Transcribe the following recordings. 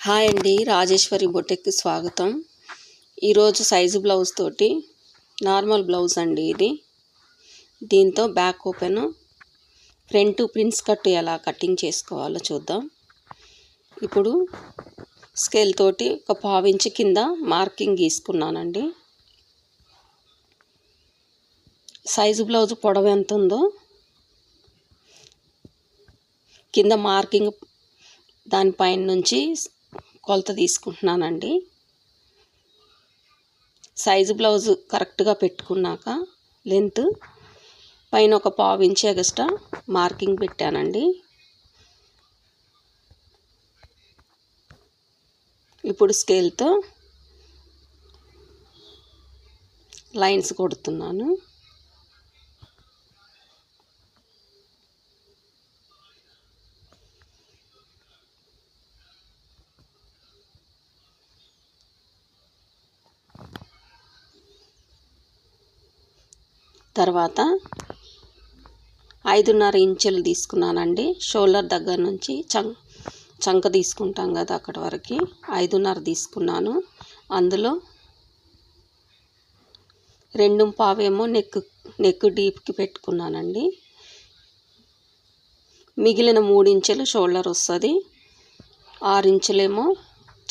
Hi అండి, రాజేశ్వరి బొటెక్కి స్వాగతం. ఈరోజు సైజు బ్లౌజ్ తోటి నార్మల్ బ్లౌజ్ అండి ఇది. దీంతో back open, front prince cut ఎలా కటింగ్ చేసుకోవాలో చూద్దాం. ఇప్పుడు స్కేల్ తోటి ఒక 1/2 ఇంచ్ కింద మార్కింగ్ గీసుకున్నానండి. సైజు బ్లౌజ్ పొడవు ఎంత ఉందో కింద మార్కింగ్ దానిపైన నుంచి కొలత తీసుకుంటున్నానండి. సైజు బ్లౌజ్ కరెక్ట్గా పెట్టుకున్నాక లెంత్ పైన ఒక 1/2 ఇంచ్ ఎక్స్ట్రా మార్కింగ్ పెట్టానండి. ఇప్పుడు స్కేల్తో లైన్స్ కొడుతున్నాను. తర్వాత 5.5 ఇంచులు తీసుకున్నానండి. షోల్డర్ దగ్గర నుంచి చంక తీసుకుంటాం కదా, అక్కడి వరకు 5.5 తీసుకున్నాను. అందులో 2.5 ఏమో నెక్ డీప్కి పెట్టుకున్నానండి. మిగిలిన 3 ఇంచులు షోల్డర్ వస్తుంది. 6 ఇంచులేమో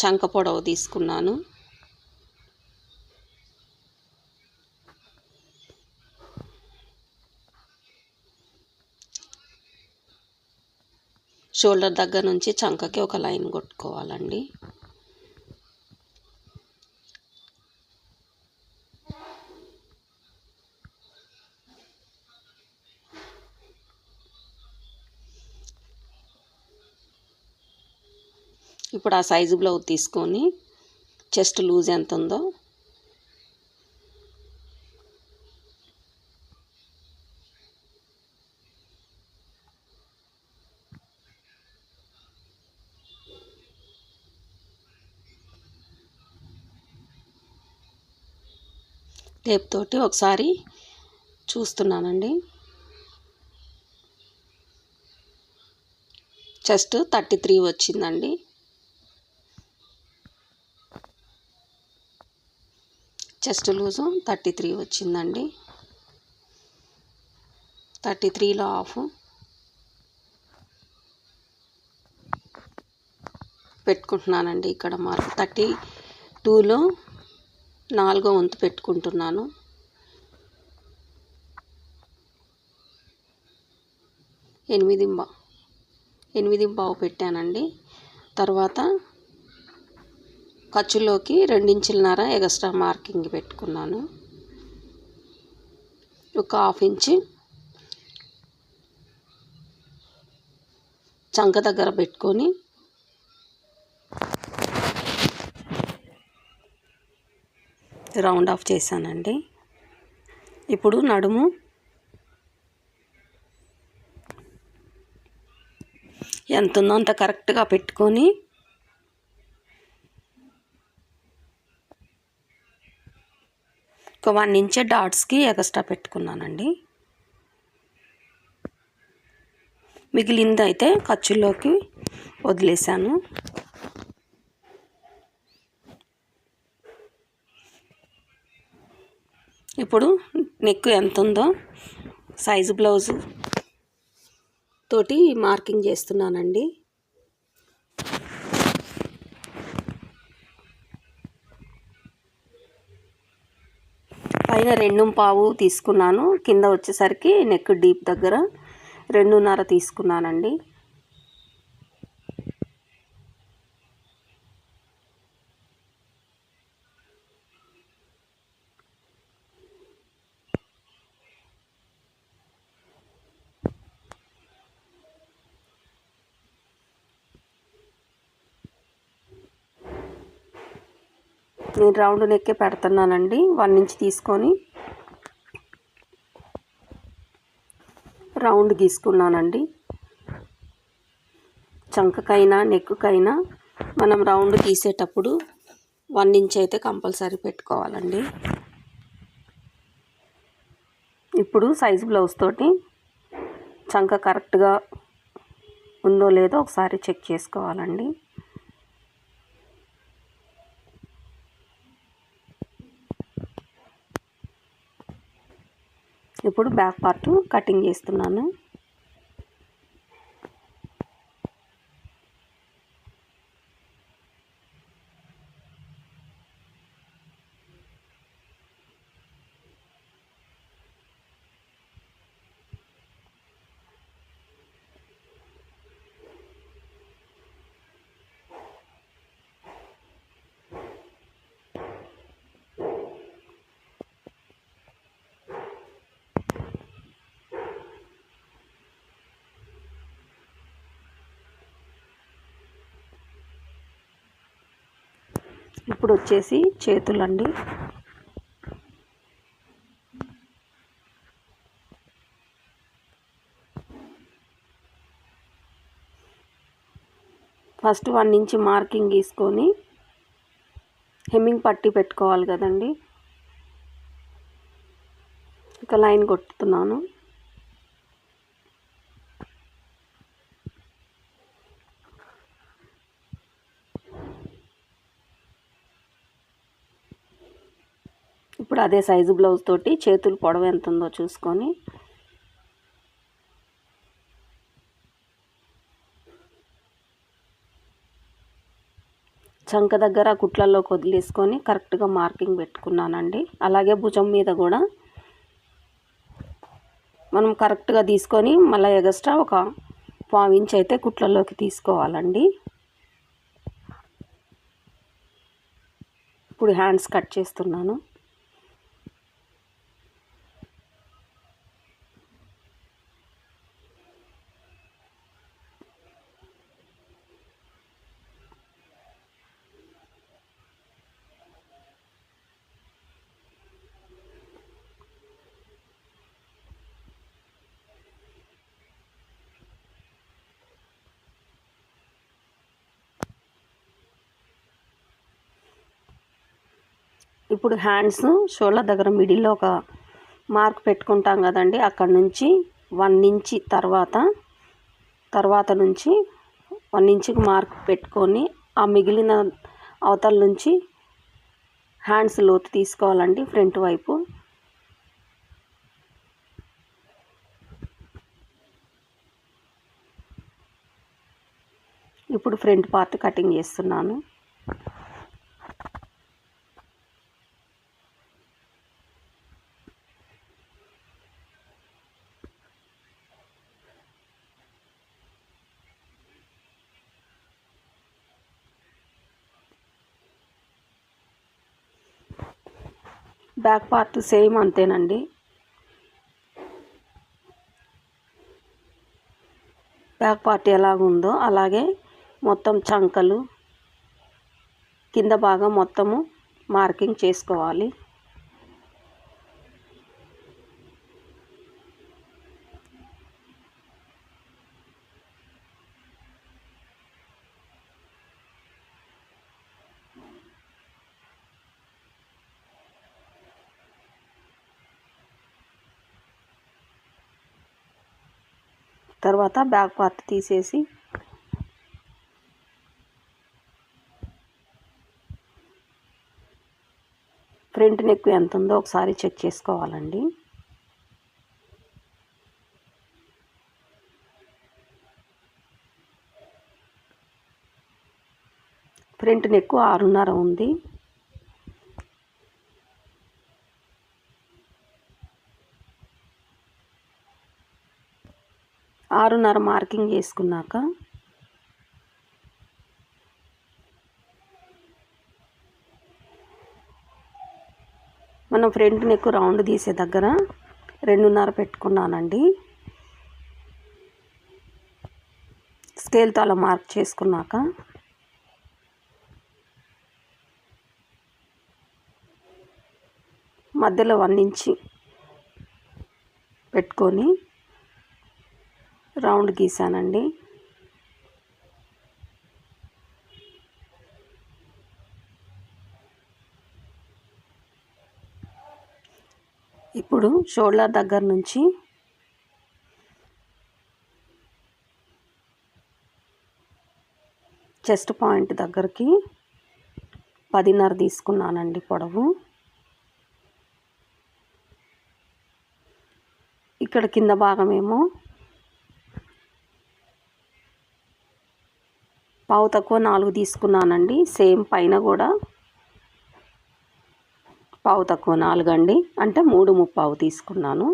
చంక పొడవు తీసుకున్నాను. షోల్డర్ దగ్గర నుంచి చంకకి ఒక లైన్ కొట్టుకోవాలండి. ఇప్పుడు ఆ సైజు బ్లౌజ్ తీసుకొని చెస్ట్ లూజ్ ఎంత ఉందో టేప్ తోటి ఒకసారి చూస్తున్నానండి. చెస్ట్ 33 వచ్చిందండి. చెస్ట్ లూజు 33 వచ్చిందండి. 33లో హాఫ్ పెట్టుకుంటున్నానండి. ఇక్కడ మార్క్ 32లో 4వ వంతు పెట్టుకుంటున్నాను. 8.5 పెట్టానండి. తర్వాత ఖర్చులోకి 2.5 ఇంచుల ఎక్స్ట్రా మార్కింగ్ పెట్టుకున్నాను. ఒక 1/2 ఇంచ్ చంక దగ్గర పెట్టుకొని రౌండ్ ఆఫ్ చేశానండి. ఇప్పుడు నడుము ఎంత ఉందో అంత కరెక్ట్గా పెట్టుకొని ఒక 1 ఇంచ్ డాట్స్కి ఎక్స్ట్రా పెట్టుకున్నానండి. మిగిలిందైతే ఖర్చుల్లోకి వదిలేసాను. ఇప్పుడు నెక్ ఎంత ఉందో సైజు బ్లౌజ్ తోటి మార్కింగ్ చేస్తున్నానండి. పైన 2.5 తీసుకున్నాను. కింద వచ్చేసరికి నెక్ డీప్ దగ్గర 2.5 తీసుకున్నానండి. నేను రౌండ్ నెక్కే పెడుతున్నానండి. 1 ఇంచ్ తీసుకొని రౌండ్ గీసుకున్నానండి. చంకకైనా నెక్కుకైనా మనం రౌండ్ గీసేటప్పుడు 1 ఇంచ్ అయితే కంపల్సరీ పెట్టుకోవాలండి. ఇప్పుడు సైజు బ్లౌజ్ తోటి చంక కరెక్ట్గా ఉందో లేదో ఒకసారి చెక్ చేసుకోవాలండి. ఇప్పుడు బ్యాక్ పార్ట్ కటింగ్ చేస్తున్నాను. ఇప్పుడు వచ్చేసి చేతులండి. ఫస్ట్ 1 ఇంచ్ మార్కింగ్ గీసుకొని హెమ్మింగ్ పట్టీ పెట్టుకోవాలి కదండి. ఇక లైన్ కొట్టుతున్నాను. ఇప్పుడు అదే సైజు బ్లౌజ్ తోటి చేతులు పొడవు ఎంత ఉందో చూసుకొని చంక దగ్గర కుట్లలోకి వదిలేసుకొని కరెక్ట్గా మార్కింగ్ పెట్టుకున్నానండి. అలాగే భుజం మీద కూడా మనం కరెక్ట్గా తీసుకొని మళ్ళీ ఎగస్ట్రా ఒక 1/4 ఇంచ్ అయితే కుట్లలోకి తీసుకోవాలండి. ఇప్పుడు హ్యాండ్స్ కట్ చేస్తున్నాను. ఇప్పుడు హ్యాండ్స్ షోల్డర్ దగ్గర మిడిల్లో ఒక మార్క్ పెట్టుకుంటాం కదండి. అక్కడ నుంచి 1 ఇంచ్ తర్వాత నుంచి 1 ఇంచ్కి మార్క్ పెట్టుకొని ఆ మిగిలిన అవతల నుంచి హ్యాండ్స్ లోతు తీసుకోవాలండి ఫ్రంట్ వైపు. ఇప్పుడు ఫ్రంట్ పార్ట్ కటింగ్ చేస్తున్నాను. బ్యాక్ పార్ట్ సేమ్ అంతేనండి. బ్యాక్ పార్ట్ ఎలాగుందో అలాగే మొత్తం చంకలు కింద భాగం మొత్తము మార్కింగ్ చేసుకోవాలి. తర్వాత బ్యాక్ పార్ట్ తీసేసి ఫ్రంట్ నెక్ ఎంత ఉందో ఒకసారి చెక్ చేసుకోవాలండి. ఫ్రంట్ నెక్ 6.5 ఉంది. ఆరున్నర మార్కింగ్ చేసుకున్నాక మనం ఫ్రంట్ నెక్ రౌండ్ తీసే దగ్గర 2.5 పెట్టుకున్నానండి. స్కేల్తో అలా మార్క్ చేసుకున్నాక మధ్యలో 1 ఇంచ్ పెట్టుకొని రౌండ్ గీసానండి. ఇప్పుడు షోల్డర్ దగ్గర నుంచి చెస్ట్ పాయింట్ దగ్గరికి 10.5 తీసుకున్నానండి పొడవు. ఇక్కడ కింద భాగమేమో పావు తక్కువ 4 తీసుకున్నానండి. సేమ్ పైన కూడా పావు తక్కువ 4 అండి, అంటే 3/3 తీసుకున్నాను.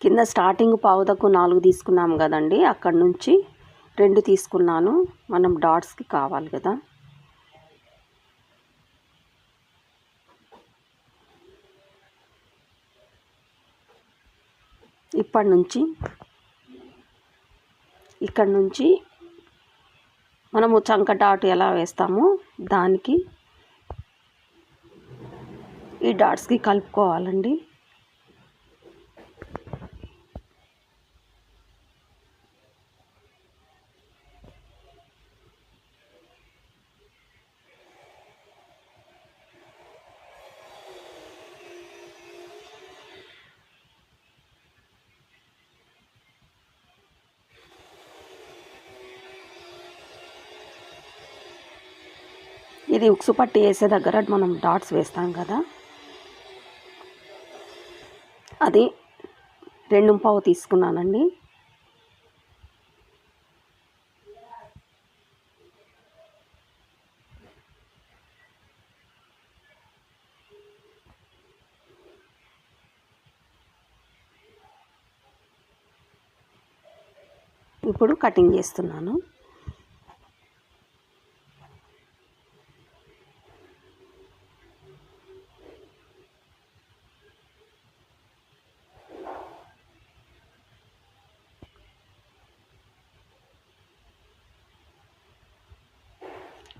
కింద స్టార్టింగ్ పావు తక్కువ 4 తీసుకున్నాము కదండి, అక్కడి నుంచి 2 తీసుకున్నాను. మనం డాట్స్కి కావాలి కదా. ఇప్పటి నుంచి ఇక్కడ నుంచి మనము చంక డాట్ ఎలా వేస్తామో దానికి ఈ డాట్స్కి కలుపుకోవాలండి. ఇది ఉక్సు పట్టి వేసే దగ్గర మనం డాట్స్ వేస్తాం కదా, అది 2/4 తీసుకున్నానండి. ఇప్పుడు కటింగ్ చేస్తున్నాను.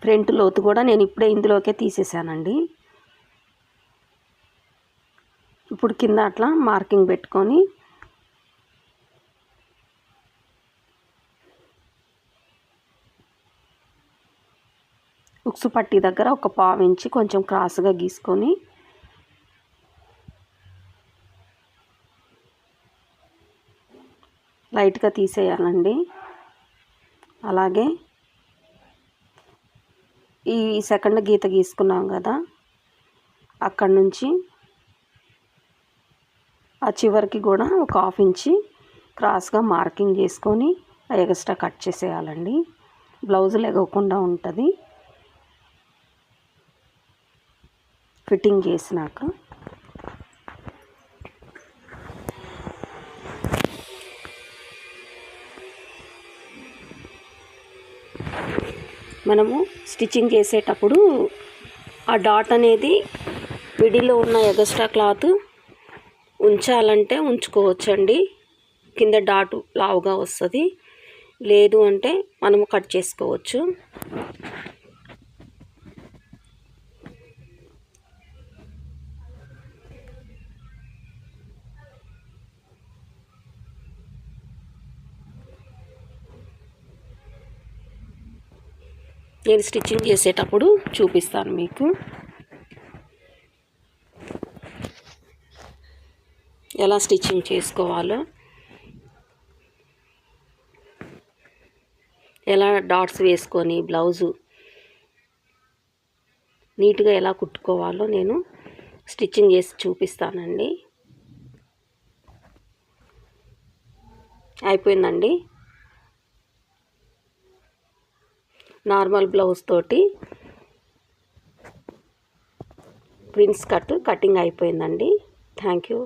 ఫ్రంట్ లోతు కూడా నేను ఇప్పుడే ఇందులోకే తీసేసానండి. ఇప్పుడు కింద అట్లా మార్కింగ్ పెట్టుకొని ఉక్సు పట్టి దగ్గర ఒక పావు ఇంచి కొంచెం క్రాస్గా గీసుకొని లైట్గా తీసేయాలండి. అలాగే ఈ సెకండ్ గీత గీసుకున్నాం కదా, అక్కడి నుంచి ఆ చివరికి కూడా ఒక 1/2 ఇంచి క్రాస్గా మార్కింగ్ చేసుకొని ఎక్స్ట్రా కట్ చేసేయాలండి. బ్లౌజ్ లెగవకుండా ఉంటుంది ఫిట్టింగ్ చేసినాక. మనము స్టిచ్చింగ్ చేసేటప్పుడు ఆ డాట్ అనేది మిడిల్లో ఉన్న ఎక్స్ట్రా క్లాత్ ఉంచాలంటే ఉంచుకోవచ్చండి. కింద డాట్ లావుగా వస్తుంది, లేదు అంటే మనము కట్ చేసుకోవచ్చు. నేను స్టిచ్చింగ్ చేసేటప్పుడు చూపిస్తాను మీకు. ఎలా స్టిచ్చింగ్ చేసుకోవాలో, ఎలా డాట్స్ వేసుకొని బ్లౌజు నీట్గా ఎలా కుట్టుకోవాలో నేను స్టిచ్చింగ్ చేసి చూపిస్తానండి. అయిపోయిందండి. నార్మల్ బ్లౌజ్ తోటి ప్రిన్స్ కటింగ్ అయిపోయిందండి. Thank you.